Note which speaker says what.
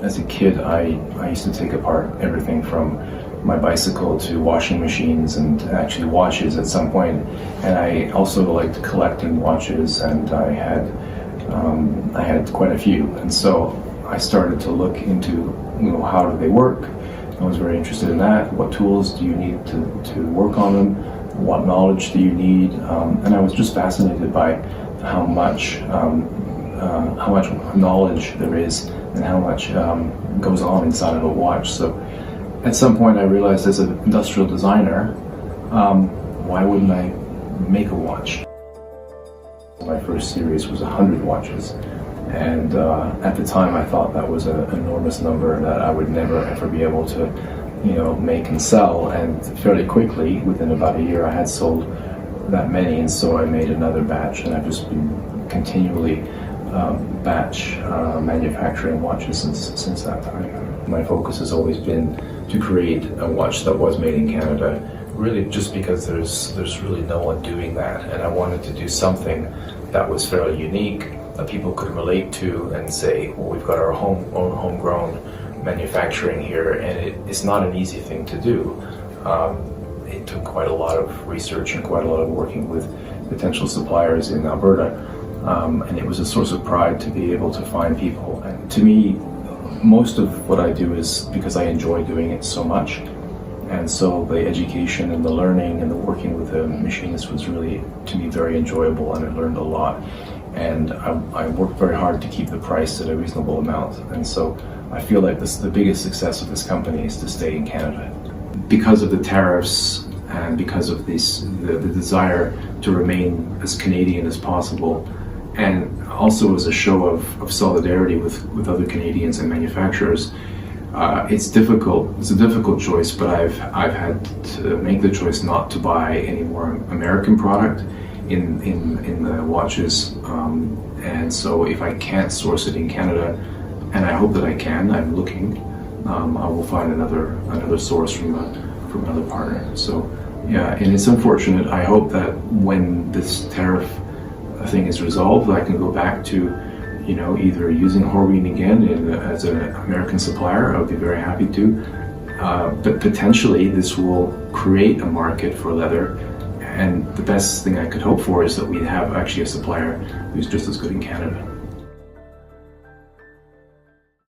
Speaker 1: As a kid, I used to take apart everything from my bicycle to washing machines and actually watches at some point. And I also liked collecting watches, and I had quite a few. And so I started to look into, how do they work? I was very interested in that. What tools do you need to work on them? What knowledge do you need? And I was just fascinated by how much knowledge there is and how much goes on inside of a watch. So at some point I realized, as an industrial designer, why wouldn't I make a watch? My first series was 100 watches, and at the time I thought that was an enormous number that I would never ever be able to make and sell. And fairly quickly, within about a year, I had sold that many, and so I made another batch, and I've just been continually batch manufacturing watches since that time. My focus has always been to create a watch that was made in Canada, really just because there's really no one doing that, and I wanted to do something that was fairly unique, that people could relate to and say, well, we've got our own homegrown manufacturing here, and it's not an easy thing to do. It took quite a lot of research and quite a lot of working with potential suppliers in Alberta, and it was a source of pride to be able to find people. And to me, most of what I do is because I enjoy doing it so much, and so the education and the learning and the working with the machinists was really, to me, very enjoyable, and I learned a lot. And I worked very hard to keep the price at a reasonable amount, and so I feel like the biggest success of this company is to stay in Canada. Because of the tariffs and because of the desire to remain as Canadian as possible, and also as a show of solidarity with other Canadians and manufacturers, it's difficult. It's a difficult choice, but I've had to make the choice not to buy any more American product in the watches, and so if I can't source it in Canada, and I hope that I can, I'm looking, I will find another source from another partner. So yeah, and it's unfortunate. I hope that when this tariff thing is resolved, I can go back to either using Horween again as an American supplier. I would be very happy to, but potentially this will create a market for leather, and the best thing I could hope for is that we have actually a supplier who's just as good in Canada.